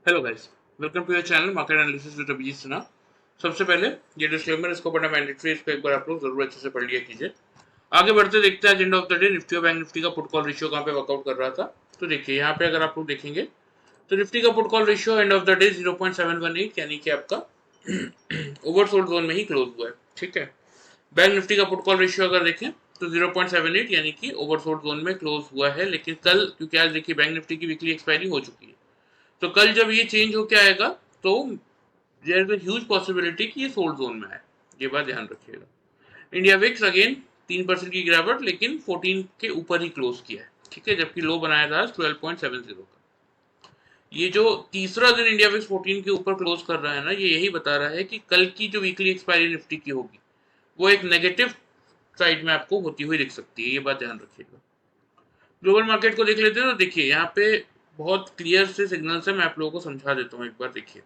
Hello guys, welcome to your channel market analysis with Abhijit Sinha. सबसे पहले ये डिस्क्लेमर, इसको पढ़ना मैंडेटरी, इसको एक बार आप लोग जरूर अच्छे से पढ़ लिया कीजिए। आगे बढ़ते देखते हैं agenda of the day. Nifty और बैंक निफ्टी का पुट कॉल रेशियो कहाँ पे वर्कआउट कर रहा था। तो देखिए यहाँ पे अगर आप लोग देखेंगे तो निफ्टी का put call ratio end of the day 0.718 यानी कि आपका ओवरसोल्ड जोन में ही क्लोज हुआ है। ठीक है। बैंक निफ्टी का पुट कॉल रेशियो अगर देखें तो 0.78 यानी कि ओवरसोल्ड जोन में क्लोज हुआ है। लेकिन कल, क्योंकि आज देखिए बैंक निफ्टी की वीकली एक्सपायरी हो चुकी है, तो कल जब ये चेंज होके आएगा तो there is a huge possibility कि ये सोल्ड जोन में आए। ये बात ध्यान रखिएगा। इंडिया विक्स अगेन 3% की गिरावट, लेकिन 14 के ऊपर ही क्लोज किया है। ठीक है, जबकि लो बनाया था 12.70 का। ये जो तीसरा दिन इंडिया विक्स 14 के ऊपर क्लोज कर रहा है ना, ये यही बता रहा है कि कल की जो वीकली एक्सपायरी निफ्टी की होगी वो एक नेगेटिव साइड में आपको होती हुई दिख सकती है। ये बात ध्यान रखिएगा। ग्लोबल मार्केट को देख लेते हैं तो देखिए यहाँ पे बहुत क्लियर से सिग्नल्स है। मैं आप लोगों को समझा देता हूँ एक बार। देखिए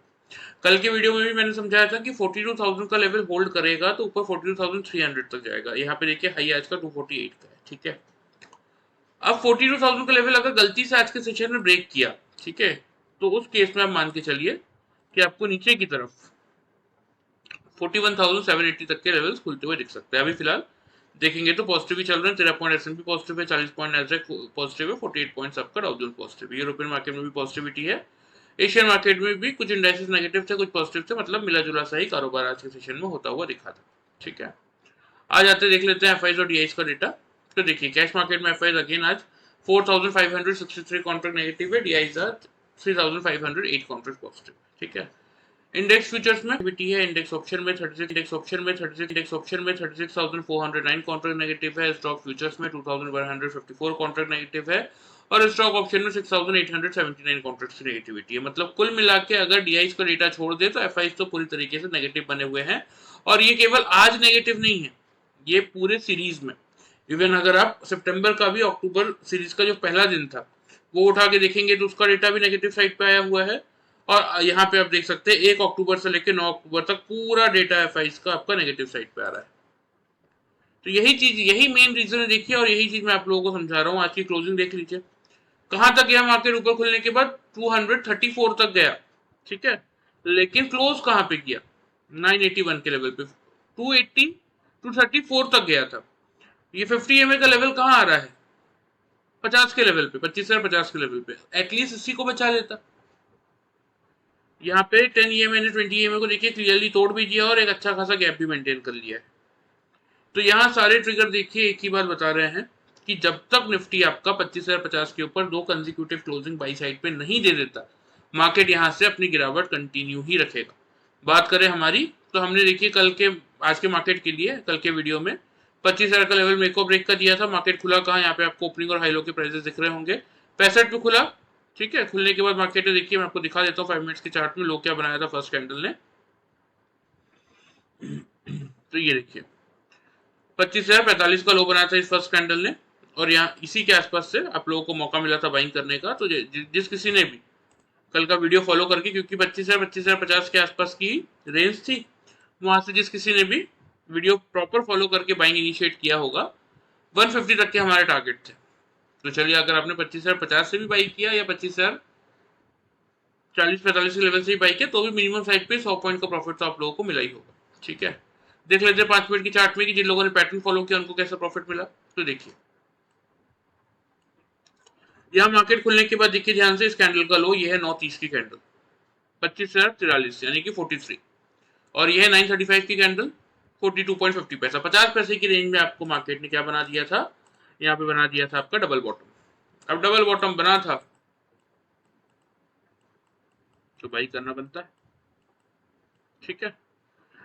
कल के वीडियो में भी मैंने समझाया था कि 42,000 का लेवल होल्ड करेगा तो ऊपर 42,300 तक जाएगा। यहाँ पे देखिए हाई आज का 248 का है। ठीक है, अब 42,000 का लेवल अगर गलती से आज के सेशन में ब्रेक किया, ठीक है, तो उस केस में आप मान के चलिए कि आपको नीचे की तरफ 41,780 तक के लेवल्स खुलते हुए दिख सकते हैं। अभी फिलहाल देखेंगे तो पॉजिटिव ही चल रहे हैं। 13 पॉइंट एसएनपी पॉजिटिव है, 40 पॉइंट नैस्डैक पॉजिटिव है, 48 पॉइंट्स आपका डाउ जोन्स पॉजिटिव है। यूरोपियन मार्केट में भी पॉजिटिविटी है। एशियन मार्केट में भी कुछ इंडाइसेस नेगेटिव थे, कुछ पॉजिटिव थे। मतलब मिला जुला सा ही कारोबार आज के सेशन में होता हुआ दिखा था। ठीक है, आज आते देख लेते हैं एफआईज और डीआईज का डेटा। तो देखिए कैश मार्केट में एफआईज अगेन आज 4,563 कॉन्ट्रैक्ट नेगेटिव है, डीआईज आज 3,508 कॉन्ट्रैक्ट पॉजिटिव। ठीक है, इंडेक्स फ्यूचर्स में एक्टिविटी है। इंडेक्स ऑप्शन में 36, इंडेक्स ऑप्शन में 36,409 कॉन्ट्रैक्ट नेगेटिव है। स्टॉक फ्यूचर्स में 2,154 कॉन्ट्रैक्ट नेगेटिव है और स्टॉक ऑप्शन में 6,879 कॉन्ट्रैक्ट की नेगेटिविटी है। मतलब कुल मिला के अगर डीआईज का डेटा छोड़ दे तो एफआईज तो पूरी तरीके से नेगेटिव बने हुए हैं। और ये केवल आज नेगेटिव नहीं है, ये पूरे सीरीज में। इवन अगर आप सितंबर का भी, अक्टूबर सीरीज का जो पहला दिन था वो उठा के देखेंगे तो उसका डेटा भी नेगेटिव साइड पे आया हुआ है। और यहाँ पे आप देख सकते हैं 1 अक्टूबर से लेकर 9 अक्टूबर तक पूरा डेटा एफआईज का आपका नेगेटिव साइड पे आ रहा है। तो यही चीज, यही मेन रीजन है। देखिए, और यही चीज मैं आप लोगों को समझा रहा हूँ। आज की क्लोजिंग देख लीजिए, कहां तक गया मार्केट ऊपर खुलने के बाद, 234 तक गया। ठीक है, लेकिन क्लोज कहां पे किया, 981 के लेवल पे। 280 234 तक गया था। ये 50 एमए का लेवल कहां आ रहा है, 50 के लेवल पे, 25,050 के लेवल पे। एटलीस्ट इसी को बचा लेता। यहाँ पे 10 ईएमए ने 20 ईएमए को देखिए क्लियरली तोड़ भी दिया और एक अच्छा खासा गैप भी मेंटेन कर लिया है। तो यहाँ सारे ट्रिगर देखिए एक ही बात बता रहे हैं कि जब तक निफ्टी आपका 25,050 के ऊपर दो कंसेक्यूटिव क्लोजिंग बाई साइड पे नहीं दे देता, मार्केट यहाँ से अपनी गिरावट कंटिन्यू ही रखेगा। बात करें हमारी, तो हमने देखिए कल के, आज के मार्केट के लिए कल के वीडियो में 25,000 का लेवल मेको ब्रेक का दिया था। मार्केट खुला कहाँ, यहाँ पे आपको ओपनिंग और हाई लो के प्राइसेस दिख रहे होंगे। 65 पे खुला। ठीक है, खुलने के बाद मार्केट ने देखिए, मैं आपको दिखा देता हूँ 5 मिनट्स के चार्ट में लो क्या बनाया था फर्स्ट कैंडल ने। तो ये देखिए 25,045 का लो बनाया था इस फर्स्ट कैंडल ने, और यहाँ इसी के आसपास से आप लोगों को मौका मिला था बाइंग करने का। तो जिस किसी ने भी कल का वीडियो फॉलो करके, क्योंकि 25,050 के आसपास की रेंज थी, वहां से जिस किसी ने भी वीडियो प्रॉपर फॉलो करके बाइंग इनिशिएट किया होगा, 150 तक के हमारे टारगेट थे। तो चलिए, अगर आपने 25,050 से भी बाई किया या 25,040-45 के लेवल से ही बाई किया, तो भी मिनिमम साइड पे 100 पॉइंट का प्रॉफिट तो आप लोगों को मिला ही होगा। ठीक है, देख लेते हैं 5 मिनट की चार्ट में कि जिन लोगों ने पैटर्न फॉलो किया उनको कैसा प्रॉफिट मिला। तो देखिए यहाँ मार्केट खुलने के बाद देखिए ध्यान से, इस कैंडल का लो ये है 9:30 की कैंडल, 25,043 यानी कि 43, और ये है 9:35 की कैंडल, 42.50 पैसा। 50 पैसे की रेंज में आपको मार्केट ने क्या बना दिया था, यहाँ पे बना दिया था आपका डबल बॉटम। अब डबल बॉटम बना था तो बाई करना बनता है। ठीक है,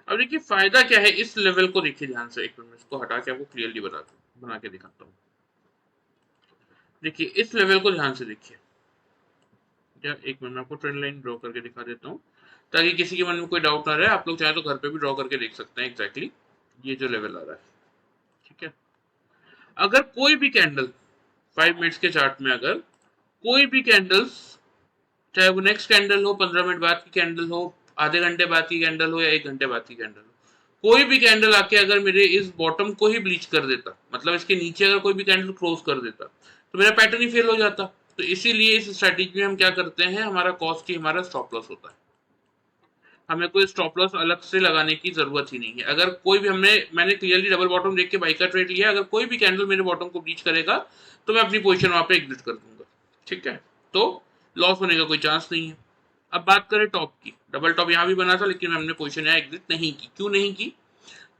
अब देखिए फायदा क्या है इस लेवल को, देखिए ध्यान से। एक मिनट इसको हटा के आपको क्लियरली बना के दिखाता हूँ। देखिए इस लेवल को ध्यान से देखिए। या एक मिनट में आपको ट्रेंड लाइन ड्रॉ करके दिखा देता हूँ ताकि किसी के मन में कोई डाउट ना रहे। आप लोग चाहे तो घर पे भी ड्रॉ करके देख सकते हैं एग्जैक्टली ये जो लेवल आ रहा है। ठीक है, अगर कोई भी कैंडल 5 मिनट्स के चार्ट में, अगर कोई भी कैंडल्स, चाहे वो नेक्स्ट कैंडल हो, 15 मिनट बाद की कैंडल हो, आधे घंटे बाद की कैंडल हो, या 1 घंटे बाद की कैंडल हो, कोई भी कैंडल आके अगर मेरे इस बॉटम को ही ब्लीच कर देता, मतलब इसके नीचे अगर कोई भी कैंडल क्लोज कर देता, तो मेरा पैटर्न ही फेल हो जाता। तो इसीलिए इस स्ट्रैटेजी में हम क्या करते हैं, हमारा कॉस्ट ही हमारा स्टॉप लॉस होता है। हमें कोई स्टॉप लॉस अलग से लगाने की जरूरत ही नहीं है। अगर कोई भी मैंने क्लियरली डबल बॉटम देख के बाई का ट्रेड लिया, अगर कोई भी कैंडल मेरे बॉटम को ब्रीच करेगा तो मैं अपनी पोजीशन वहां पे एग्जिट कर दूंगा, ठीक है। तो लॉस होने का कोई चांस नहीं है। अब बात करें टॉप की, डबल टॉप यहाँ भी बना था लेकिन हमने पोजीशन यहाँ एग्जिट नहीं की। क्यों नहीं की?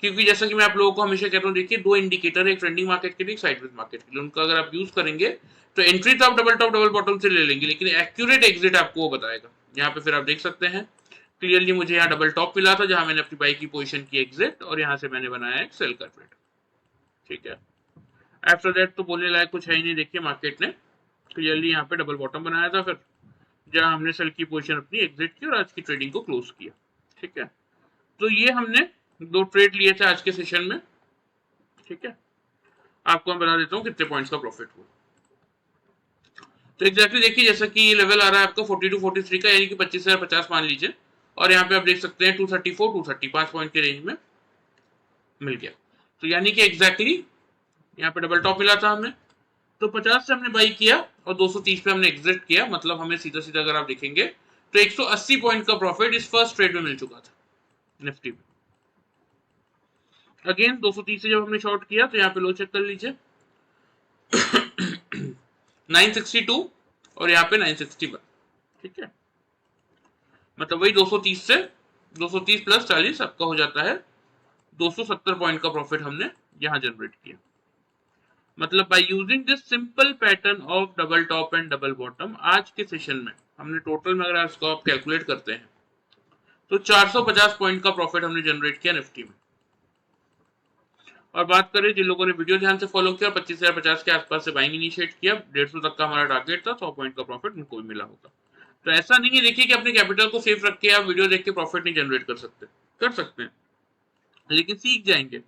क्योंकि जैसा कि मैं आप लोगों को हमेशा कहता हूँ, देखिए दो इंडिकेटर है, एक ट्रेंडिंग मार्केट के लिए, एक साइडवेज मार्केट के लिए। उनका अगर आप यूज करेंगे तो एंट्री तो आप डबल टॉप डबल बॉटम से ले लेंगे, लेकिन एक्यूरेट एग्जिट आपको वो बताएगा। यहाँ पे फिर आप देख सकते हैं क्लियरली, मुझे यहाँ डबल टॉप मिला था जहां मैंने अपनी बाई की पोजीशन की एग्जिट, और यहाँ से मैंने बनाया एक सेल का ट्रेड, ठीक है। आफ्टर दैट तो बोलने लायक कुछ है ही नहीं। देखिए मार्केट ने क्लियरली यहाँ पे डबल बॉटम बनाया था, फिर जहां हमने सेल की पोजीशन अपनी एग्जिट की और आज की ट्रेडिंग को क्लोज किया, ठीक है। तो ये हमने दो ट्रेड लिए थे आज के सेशन में, ठीक है। आपको मैं बता देता हूँ कितने पॉइंट्स का प्रॉफिट हुआ। तो एग्जैक्टली देखिए, जैसा कि ये लेवल आ रहा है आपका 42 43 का, यानी कि 25,050 मान लीजिए, और यहाँ पे आप देख सकते हैं 234 230 5 पॉइंट के रेंज में मिल गया। तो यानी कि एग्जैक्टली यहाँ पे डबल टॉप मिला था हमें, तो 50 से हमने बाई किया और 230 पे हमने एग्जिट किया। मतलब हमें सीधा सीधा अगर आप देखेंगे तो 180 पॉइंट का प्रॉफिट इस फर्स्ट ट्रेड में मिल चुका था निफ्टी में। अगेन 230 से जब हमने शॉर्ट किया तो यहाँ पे लो चेक कर लीजिए 962 और यहाँ पे 961, ठीक है। मतलब वही 230 से 230 प्लस 40 आपका हो जाता है 270 पॉइंट का प्रॉफिट हमने यहाँ जनरेट किया। मतलब by using this simple pattern of double top and double bottom, आज के सेशन में हमने टोटल में अगर इसको आप कैलकुलेट करते हैं तो 450 पॉइंट का प्रॉफिट हमने जनरेट किया निफ्टी में। और बात करें जिन लोगों ने वीडियो ध्यान से फॉलो किया, 25,050 के आसपास से बाइंग इनिशिएट किया, 150 तक का हमारा टारगेट था, 100 पॉइंट का प्रॉफिट उनको भी मिला होगा। तो ऐसा नहीं है देखिए कि अपने कैपिटल को सेफ रख के आप वीडियो देख के प्रॉफिट नहीं जनरेट कर सकते, कर सकते हैं, लेकिन सीख जाएंगे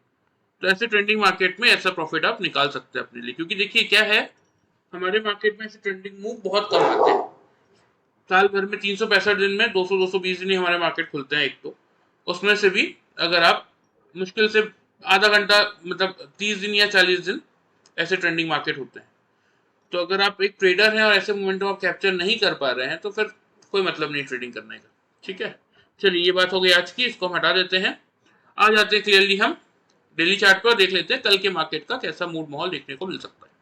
तो ऐसे ट्रेंडिंग मार्केट में ऐसा प्रॉफिट आप निकाल सकते हैं अपने लिए। क्योंकि देखिए क्या है, हमारे मार्केट में ऐसे ट्रेंडिंग मूव बहुत कम आते हैं। साल भर में 365 दिन में 200-220 दिन ही हमारे मार्केट खुलते हैं एक, तो उसमें से भी अगर आप मुश्किल से आधा घंटा, मतलब 30 दिन या 40 दिन ऐसे ट्रेंडिंग मार्केट होते हैं। तो अगर आप एक ट्रेडर हैं और ऐसे मोमेंटम आप कैप्चर नहीं कर पा रहे हैं तो फिर कोई मतलब नहीं ट्रेडिंग करने का, ठीक है। चलिए ये बात हो गई आज की, इसको हम हटा देते हैं। आ जाते हैं क्लियरली हम डेली चार्ट पर, देख लेते हैं कल के मार्केट का कैसा मूड माहौल देखने को मिल सकता है।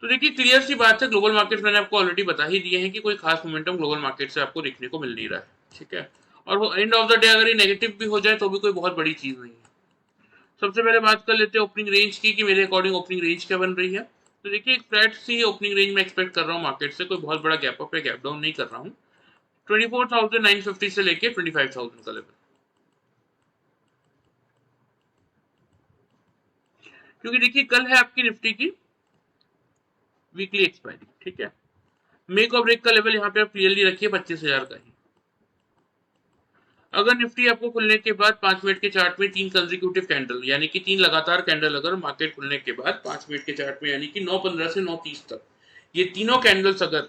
तो देखिए क्लियर सी बात है, ग्लोबल मार्केट मैंने आपको ऑलरेडी बता ही दिए हैं कि कोई खास मोमेंटम ग्लोबल मार्केट से आपको देखने को मिल नहीं रहा है, ठीक है। और एंड ऑफ द डे अगर ये नेगेटिव भी हो जाए तो भी कोई बहुत बड़ी चीज नहीं है। सबसे पहले बात कर लेते हैं ओपनिंग रेंज की कि मेरे अकॉर्डिंग ओपनिंग रेंज क्या बन रही है। तो देखिए एक फ्लैट सी ओपनिंग रेंज में एक्सपेक्ट कर रहा हूँ मार्केट से, कोई बहुत बड़ा गैप अप या गैप डाउन नहीं कर रहा हूँ। 24,950 से लेके 25,000 का लेवल, क्योंकि देखिए कल है आपकी निफ्टी की वीकली एक्सपायरी, ठीक है। मेक और ब्रेक का लेवल यहाँ पे आप क्लियरली रखिए 25,000 का ही। अगर निफ्टी आपको खुलने के बाद 5 मिनट के चार्ट में 3 कंसेक्यूटिव कैंडल, यानी कि 3 लगातार कैंडल अगर मार्केट खुलने के बाद 5 मिनट के चार्ट में, यानी कि 9:15 से 9:30 तक, ये तीनों कैंडल्स अगर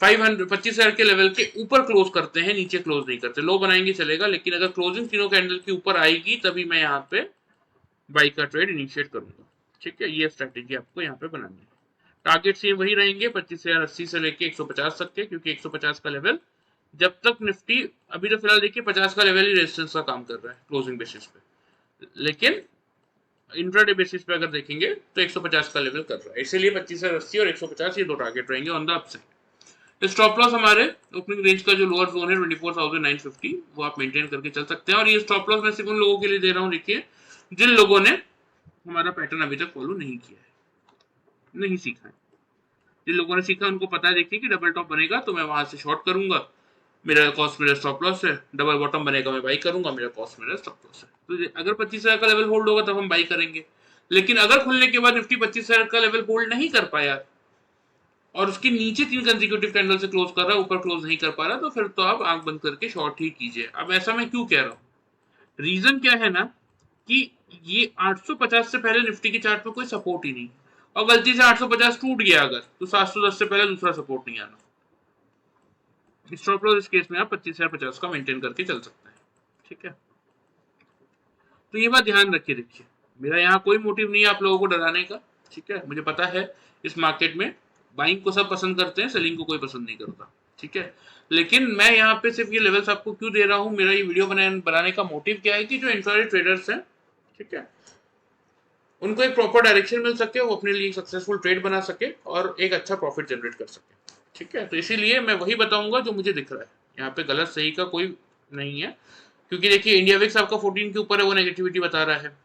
25,000 के लेवल के ऊपर क्लोज करते हैं, नीचे क्लोज नहीं करते, लो बनाएंगे चलेगा, लेकिन अगर क्लोजिंग तीनों कैंडल के ऊपर आएगी तभी मैं यहाँ पे बाई का ट्रेड इनिशिएट करूंगा, ठीक है। ये स्ट्रेटेजी आपको यहाँ पे बनानी है। टारगेट्स ये वही रहेंगे 25,080 से लेके 150 तक के, क्योंकि 150 का लेवल जब तक निफ्टी, अभी तो फिलहाल देखिए 50 का लेवल ही रेजिस्टेंस का काम कर रहा है क्लोजिंग बेसिस पे, लेकिन इंट्राडे बेसिस पे अगर देखेंगे तो 150 का लेवल कर रहा है, इसीलिए 25,080 और 150 ये दो टारगेट रहेंगे on the upside. Stop loss हमारे ओपनिंग रेंज का जो लोअर जोन है 24,950, वो आप मेंटेन करके चल सकते हैं। और ये स्टॉप लॉस मैं सिर्फ उन लोगों के लिए दे रहा हूँ देखिए जिन लोगों ने हमारा पैटर्न अभी तक फॉलो नहीं किया है, नहीं सीखा है। जिन लोगों ने सीखा उनको पता है देखिए कि डबल टॉप बनेगा तो मैं वहां से शॉर्ट करूंगा, मेरा कॉस्ट मेरा स्टॉप लॉस है, डबल बॉटम बनेगा मैं बाई करूंगा, मेरा कॉस्ट मेरा स्टॉप लॉस है। तो अगर 25,000 का लेवल होल्ड होगा तब हम बाई करेंगे, लेकिन अगर खुलने के बाद निफ्टी 25,000 का लेवल होल्ड नहीं कर पाया और उसके नीचे 3 कंसेक्यूटिव कैंडल से क्लोज कर रहा है, ऊपर क्लोज नहीं कर पा रहा, तो फिर तो आप आंख बंद करके शॉर्ट ही कीजिए। अब ऐसा मैं क्यों कह रहा हूँ, रीजन क्या है ना कि ये 850 से पहले निफ्टी के चार्ट में कोई सपोर्ट ही नहीं, और गलती से 850 टूट गया अगर तो 710 से पहले दूसरा सपोर्ट नहीं आना। स्टॉप लॉस इस केस में आप 25,050 का मेंटेन करके चल सकते हैं, ठीक है। तो ये बात ध्यान रखिए, देखिए मेरा यहाँ कोई मोटिव नहीं है आप लोगों को डराने का, ठीक है। मुझे पता है इस मार्केट में बाइंग को सब पसंद करते हैं, सेलिंग को कोई पसंद नहीं करता, ठीक है। लेकिन मैं यहाँ पे सिर्फ ये लेवल्स आपको क्यों दे रहा हूँ, मेरा ये वीडियो बनाने का मोटिव क्या है कि जो इंफ्रारेड ट्रेडर्स हैं, ठीक है, उनको एक प्रॉपर डायरेक्शन मिल सके, वो अपने लिए सक्सेसफुल ट्रेड बना सके और एक अच्छा प्रॉफिट जनरेट कर सके, ठीक है। तो इसीलिए मैं वही बताऊंगा जो मुझे दिख रहा है, यहाँ पे गलत सही का कोई नहीं है। क्योंकि देखिए इंडिया विक्स आपका 14 के ऊपर है, वो नेगेटिविटी बता रहा है।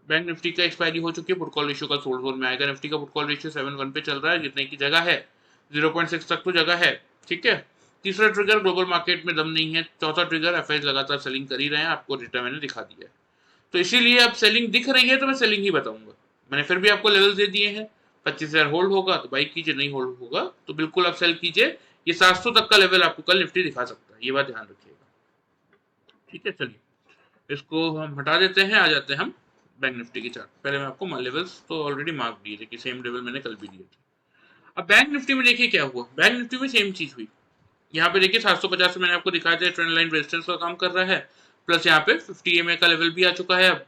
बैंक निफ्टी का एक्सपायरी हो चुकी है, पुट कॉल रेशियो का सोल्ड जोन में आएगा। निफ्टी का पुट कॉल रेशियो 7.1 पे चल रहा है, जितने की जगह है 0.6 तक तो जगह है, ठीक है। तीसरा ट्रिगर, ग्लोबल मार्केट में दम नहीं है। चौथा ट्रिगर, एफआईज लगातार सेलिंग कर ही रहे हैं, आपको डेटा मैंने दिखा दिया है। तो इसीलिए अब सेलिंग दिख रही है तो मैं सेलिंग ही बताऊंगा। मैंने फिर भी आपको लेवल दे दिए हैं। 25,000 होल्ड होगा तो बाई कीजिए, नहीं होल्ड होगा तो बिल्कुल आप सेल कीजिए। ये 700 तक का लेवल आपको कल निफ्टी दिखा सकता है, ये बात ध्यान रखिएगा, ठीक है। चलिए इसको हम हटा देते हैं, आ जाते हैं हम बैंक निफ्टी की चार्ट। पहले मैं आपको लेवल्स तो ऑलरेडी मार्क दिए थे कि सेम लेवल मैंने कल भी दिए थे। अब बैंक निफ्टी में देखिए क्या हुआ, बैंक निफ्टी में सेम चीज हुई। यहाँ पे देखिए 750 से मैंने आपको दिखाया था, ट्रेंड लाइन रेजिस्टेंस का काम कर रहा है, प्लस यहाँ पे 50 EMA का लेवल भी आ चुका है अब।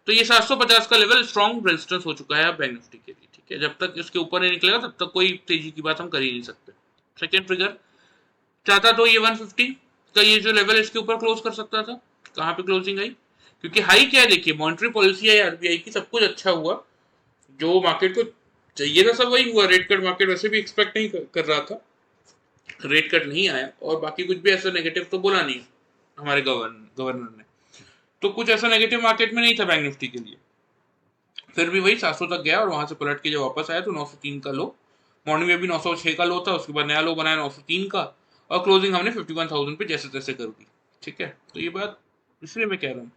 तो ये 750 का लेवल स्ट्रॉन्ग रेजिस्टेंस हो चुका है अब बैंक निफ्टी के लिए, ठीक है। जब तक इसके ऊपर नहीं निकलेगा तब तक कोई तेजी की बात हम कर ही नहीं सकते। सेकेंड ट्रिगर चाहता तो ये 150 का ये जो लेवल इसके ऊपर क्लोज कर सकता था। कहाँ पे क्लोजिंग आई, क्योंकि हाई क्या है देखिए, मॉनिटरी पॉलिसी है आरबीआई की, सब कुछ अच्छा हुआ, जो मार्केट को चाहिए था सब वही हुआ। रेट कट मार्केट वैसे भी एक्सपेक्ट नहीं कर रहा था, रेट कट नहीं आया, और बाकी कुछ भी ऐसा नेगेटिव तो बोला नहीं हमारे गवर्नर ने। तो कुछ ऐसा नेगेटिव मार्केट में नहीं था बैंक निफ्टी के लिए। फिर भी वही 700 तक गया और वहां से पलट के जब वापस आया तो 903 का लो, मॉर्निंग में भी 906 का लो था, उसके बाद नया लो बनाया 903 का, और क्लोजिंग हमने 51,000 पे जैसे तैसे कर दी, ठीक है। तो ये बात इसलिए मैं कह रहा हूँ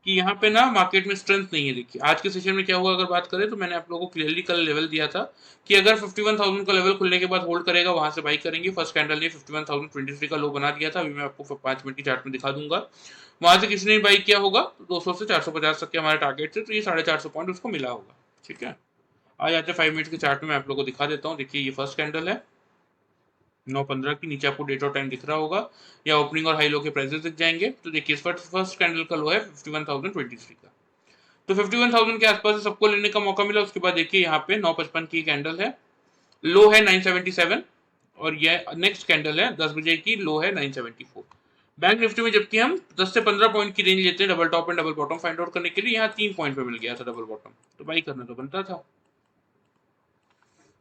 कि यहाँ पे ना मार्केट में स्ट्रेंथ नहीं है। देखिए आज के सेशन में क्या हुआ, अगर बात करें तो मैंने आप लोगों को क्लियरली कल लेवल दिया था कि अगर 51,000 का लेवल खुलने के बाद होल्ड करेगा, वहां से बाई करेंगे। फर्स्ट कैंडल ने 51,023 का लो बना दिया था, अभी मैं आपको 5 मिनट की चार्ट में दिखा दूंगा। वहां से किसी ने बाई किया होगा तो 200 से 450 तक के हमारे टारगेट थे, तो ये 450 पॉइंट उसको मिला होगा, ठीक है। आ जाते 5 मिनट के चार्ट में, मैं आप लोगों को दिखा देता हूँ। देखिए ये फर्स्ट कैंडल है 9:15 की, नीचे आपको डेट और टाइम दिख रहा होगा, या ओपनिंग और हाई लो के प्राइसेस दिख जाएंगे। तो देखिए इस फर्स्ट कैंडल का लो है 51,023 का, तो 51,000 के आसपास सबको लेने का मौका मिला। उसके बाद देखिए यहाँ पे 9:55 की कैंडल है, लो है 977, और ये नेक्स्ट कैंडल है 10 बजे की, लो है 974। बैंक निफ्टी में जबकि हम 10 से 15 पॉइंट की रेंज लेते हैं double top and double bottom find out करने के लिए, यहाँ 3 पॉइंट पे मिल गया था डबल बॉटम, तो बाई करना तो बनता था।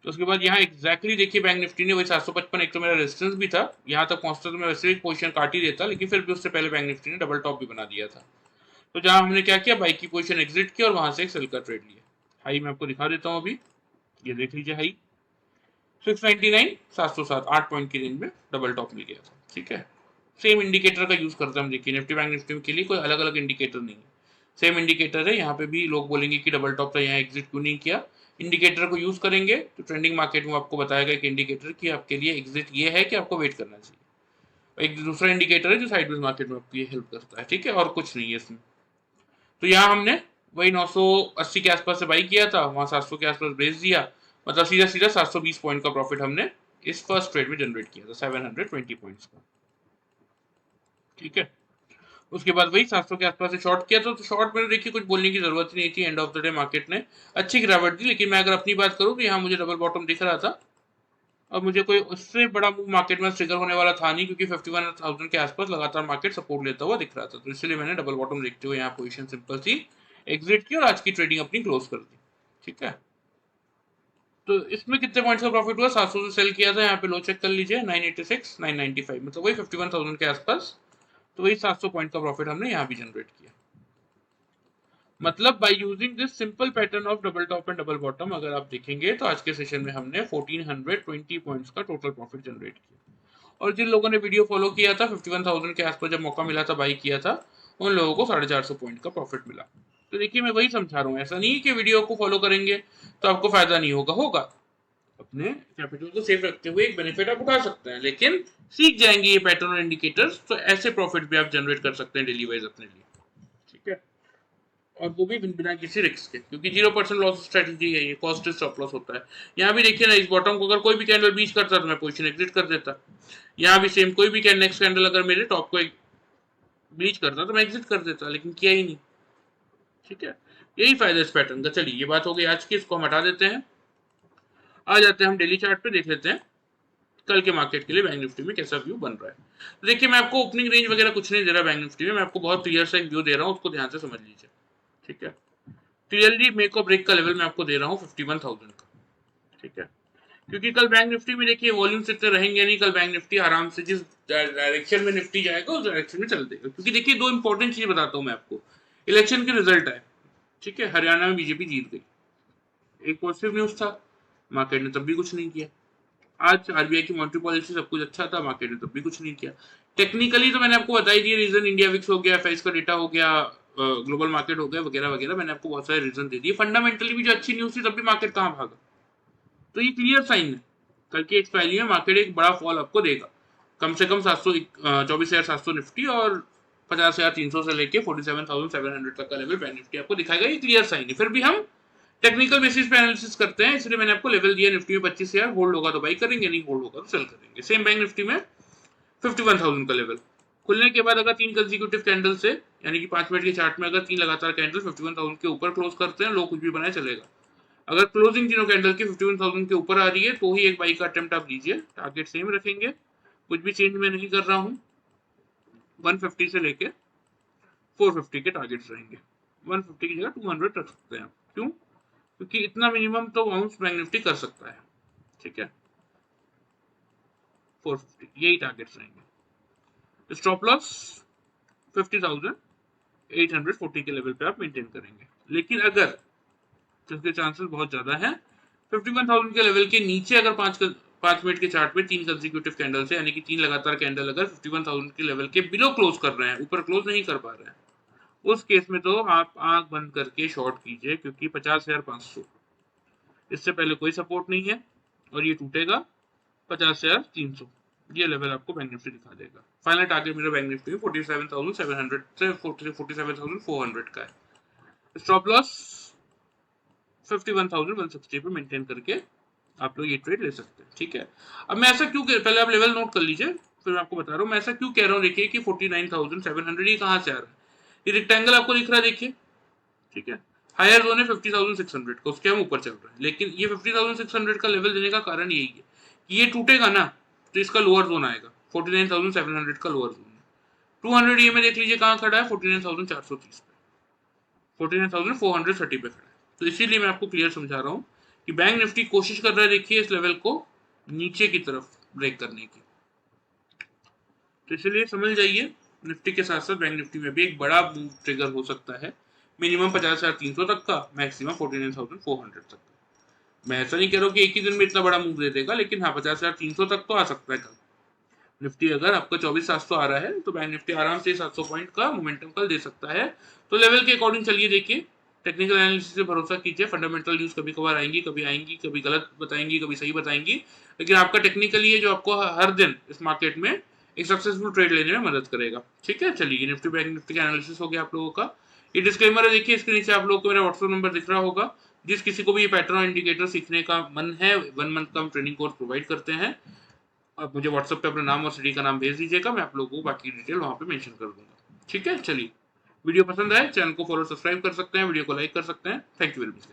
तो उसके बाद यहाँ एग्जैक्टली देखिए बैंक निफ्टी ने वही 755, एक तो मेरा रेजिस्टेंस भी था, यहाँ तक पहुंचता तो मैं वैसे एक पोजीशन काट ही देता, लेकिन फिर भी उससे पहले बैंक निफ्टी ने डबल टॉप भी बना दिया था। तो जहां हमने क्या किया, बाई की पोजीशन एग्जिट की और वहां से एक सेल का ट्रेड लिया। हाई मैं आपको दिखा देता हूँ अभी, ये देख लीजिए हाई 699, 707, 8 पॉइंट की रेंज में डबल टॉप मिल गया था, ठीक है। सेम इंडिकेटर का यूज करते हैं हम, देखिए निफ्टी बैंक निफ्टी के लिए कोई अलग अलग इंडिकेटर नहीं है, सेम इंडिकेटर है। यहाँ पे भी लोग बोलेंगे कि डबल टॉप था, यहाँ एग्जिट क्यों नहीं किया। इंडिकेटर को यूज करेंगे तो ट्रेंडिंग मार्केट में आपको बताएगा कि इंडिकेटर की आपके लिए एग्जिट ये है कि आपको वेट करना चाहिए। एक दूसरा इंडिकेटर है जो साइडवेज मार्केट में आपको ये हेल्प करता है, ठीक है, और कुछ नहीं है इसमें। तो यहाँ हमने वही 980 के आसपास से बाई किया था, वहां 700 के आसपास बेच दिया, मतलब सीधा सीधा 720 पॉइंट का प्रॉफिट हमने इस फर्स्ट ट्रेड में जनरेट किया था, 720 पॉइंट्स का, ठीक है। उसके बाद वही 700 के आसपास से शॉर्ट किया था, तो शॉर्ट में देखिए कुछ बोलने की जरूरत नहीं थी, end of the day market ने अच्छी गिरावट दी। लेकिन मैं अगर अपनी बात करूँ तो यहाँ मुझे डबल बॉटम दिख रहा था, और मुझे कोई उससे बड़ा मूव मार्केट में ट्रिगर होने वाला था नहीं, क्योंकि 51,000 के आसपास लगातार मार्केट सपोर्ट लेता हुआ दिख रहा था। तो इसलिए मैंने डबल बॉटम देखते हुए यहाँ पोजीशन सिंपल सी एग्जिट की और आज की ट्रेडिंग अपनी क्लोज कर दी, ठीक है। तो इसमें कितने पॉइंट्स का प्रॉफिट हुआ, 700 से सेल किया था, यहाँ पे लो चेक कर लीजिए 986, 995, मतलब वही 51,000 के आसपास। तो वही 700 पॉइंट का प्रॉफिट हमने यहाँ भी जनरेट किया। मतलब by using this simple pattern of double top and double bottom, अगर आप देखेंगे तो आज के सेशन में हमने 1420 पॉइंट्स का टोटल प्रॉफिट जनरेट किया। और जिन लोगों ने वीडियो फॉलो किया था 51,000 के आसपास जब मौका मिला था बाई किया था, उन लोगों को 450 पॉइंट का प्रॉफिट मिला। तो देखिए मैं वही समझा रहा हूँ, ऐसा नहीं है कि वीडियो को फॉलो करेंगे तो आपको फायदा नहीं होगा, होगा। अपने कैपिटल को सेफ रखते हुए एक बेनिफिट आप उठा सकते हैं, लेकिन सीख जाएंगे ये पैटर्न और इंडिकेटर्स तो ऐसे प्रॉफिट भी आप जनरेट कर सकते हैं डेली वाइज अपने लिए, ठीक है। और वो भी बिना किसी रिस्क के, क्योंकि 0% लॉस स्ट्रेटजी है ये, कॉस्ट स्टॉप लॉस होता है। यहाँ भी देखिए ना, इस बॉटम को अगर कोई भी कैंडल बीच करता तो मैं पोजीशन एग्जिट कर देता। यहाँ भी सेम, कोई भी नेक्स्ट कैंडल अगर मेरे टॉप को ब्लीच करता तो मैं एग्जिट कर देता, लेकिन किया ही नहीं, ठीक है। यही फायदा इस पैटर्न का। चलिए ये बात हो गई आज की, इसको हम हटा देते हैं। आ जाते हैं हम डेली चार्ट पे, देख लेते हैं कल के मार्केट के लिए बैंक निफ्टी में कैसा व्यू बन रहा है। तो देखिए मैं आपको ओपनिंग रेंज वगैरह कुछ नहीं दे रहा बैंक निफ्टी में, मैं आपको बहुत क्लियर सा एक व्यू दे रहा हूँ, उसको ध्यान से समझ लीजिए। ठीक है, क्लियरली मेक और ब्रेक का लेवल मैं आपको दे रहा हूँ 51,000 का। ठीक है, क्योंकि कल बैंक निफ्टी में देखिए वॉल्यूम्स इतने रहेंगे नहीं, कल बैंक निफ्टी आराम से जिस डायरेक्शन में निफ्टी जाएगा उस डायरेक्शन में चल देगा। क्योंकि देखिए दो इंपॉर्टेंट चीज बताता हूँ मैं आपको, इलेक्शन के रिजल्ट आए, ठीक है, हरियाणा में बीजेपी जीत गई, एक पॉजिटिव न्यूज था, मार्केट ने तब भी कुछ नहीं किया। आज आरबीआई की मॉनेटरी पॉलिसी सब कुछ अच्छा था, मार्केट ने तब भी कुछ नहीं किया। टेक्निकली तो मैंने आपको बता ही दिया रीजन, इंडिया विक्स हो गया, एफआईएस का डेटा हो गया, ग्लोबल मार्केट हो गया, वगैरह वगैरह, मैंने आपको बहुत सारे रीजन दे दिए। फंडामेंटली भी जो अच्छी न्यूज थी तब भी मार्केट कहाँ भागा, तो ये क्लियर साइन है कल की एक्सपायरी में मार्केट एक बड़ा फॉल आपको देगा, कम से कम 24,700 निफ्टी और 50,300 से लेके 47,700 तक का लेवल बैंक निफ्टी आपको दिखाएगा, ये क्लियर साइन है। फिर भी हम टेक्निकल बेसिस पे एनालिसिस करते हैं, इसलिए मैंने आपको लेवल दिया निफ्टी में 25,000, होल्ड होगा तो बाई करेंगे, नहीं होल्ड होगा तो सेल करेंगे। सेम बैंक निफ्टी में 51,000 का लेवल खुलने के बाद अगर तीन कंसेक्यूटिव कैंडल से, यानी कि 5 मिनट के चार्ट में अगर तीन लगातार कैंडल 51,000 के ऊपर क्लोज करते हैं, लो कुछ भी बनाए चलेगा। अगर क्लोजिंग तीनों कैंडल की 51,000 के ऊपर आ रही है तो ही एक बाई का अटेम्प्ट आप लीजिए, टारगेट सेम रखेंगे, कुछ भी चेंज मैं नहीं कर रहा हूँ। 150 से लेके 450 के टारगेट्स रहेंगे, 150 की जगह 200 रख सकते हैं आप। क्यों? क्योंकि इतना मिनिमम तो बाउंस बैंक निफ्टी कर सकता है। ठीक है, 450 यही टारगेट्स रहेंगे। स्टॉप लॉस 50,840 के लेवल पे आप मेंटेन करेंगे। लेकिन अगर, जिसके चांसेस बहुत ज्यादा है, 51,000 के लेवल के नीचे अगर 5 मिनट के चार्ट में तीन कंसेक्यूटिव कैंडल से, यानी कि तीन लगातार कैंडल अगर 51,000 के लेवल के बिलो क्लोज कर रहे हैं, ऊपर क्लोज नहीं कर पा रहे हैं, उस केस में तो आप आंख बंद करके शॉर्ट कीजिए, क्योंकि 50,500 इससे पहले कोई सपोर्ट नहीं है और ये टूटेगा 50,300, ये लेवल आपको बैंक निफ्टी दिखा देगा। फाइनल टारगेट मेरा बैंक निफ्टी में 47,700 से 47,400 का है। स्टॉप लॉस 51,160 पे मेंटेन करके आप लोग ये ट्रेड ले सकते हैं। ठीक है, अब मैं ऐसा क्यों पहले आप लेवल नोट कर लीजिए, फिर मैं आपको बता रहा हूँ मैं ऐसा क्यों कह रहा हूँ। देखिए कि 49,700 ये कहाँ से आ रहा है, ये रेक्टेंगल आपको दिख रहा है, देखिए। ठीक है, हायर जोन है 50,600 का, उसके हम ऊपर चल रहे हैं, लेकिन ये 50,600 का लेवल देने का कारण यही है कि ये टूटेगा ना तो इसका लोअर जोन आएगा, 49,700 का लोअर जोन है। 200 ये में देख लीजिए कहाँ खड़ा है, 49,430 पे, 49,430 पे खड़ा है। तो इसीलिए मैं आपको क्लियर समझा रहा हूँ कि बैंक निफ्टी कोशिश कर रहा है, देखिए, इस लेवल को नीचे की तरफ ब्रेक करने की। तो इसलिए समझ जाइए निफ्टी के साथ साथ बैंक निफ्टी में भी एक बड़ा मूव ट्रिगर हो सकता है, मिनिमम 50,300 तक का, मैक्सिमम 49,400 तक का। मैं ऐसा नहीं कह रहा हूँ कि एक ही दिन में इतना बड़ा मूव दे देगा, लेकिन हाँ 50,300 तक तो आ सकता है कल निफ्टी। अगर आपका 24,700 आ रहा है तो बैंक निफ्टी आराम से 700 पॉइंट का मोमेंटम कल दे सकता है। तो लेवल के अकॉर्डिंग चलिए, देखिए, टेक्निकल एनालिसिस से भरोसा कीजिए, फंडामेंटल न्यूज कभी कभार आएंगी, कभी आएंगी, कभी गलत बताएंगी, कभी सही बताएंगी, लेकिन आपका टेक्निकली है जो आपको हर दिन इस मार्केट में एक सक्सेसफुल ट्रेड लेने में मदद करेगा। ठीक है, चलिए, निफ्टी बैंक निफ्टी का एनालिसिस हो गया आप लोगों का। ये डिस्क्लेमर है, देखिए इसके नीचे आप लोगों को मेरा व्हाट्सएप नंबर दिख रहा होगा। जिस किसी को भी ये पैटर्न और इंडिकेटर सीखने का मन है, 1 मंथ का हम ट्रेनिंग कोर्स प्रोवाइड करते हैं। आप मुझे व्हाट्सएप पे अपना नाम और सिटी का नाम भेज दीजिएगा, मैं आप लोगों को बाकी डिटेल वहाँ पे मेंशन कर दूंगा। ठीक है, चलिए, वीडियो पसंद आए चैनल को फॉलो सब्सक्राइब कर सकते हैं, वीडियो को लाइक कर सकते हैं। Thank you very much.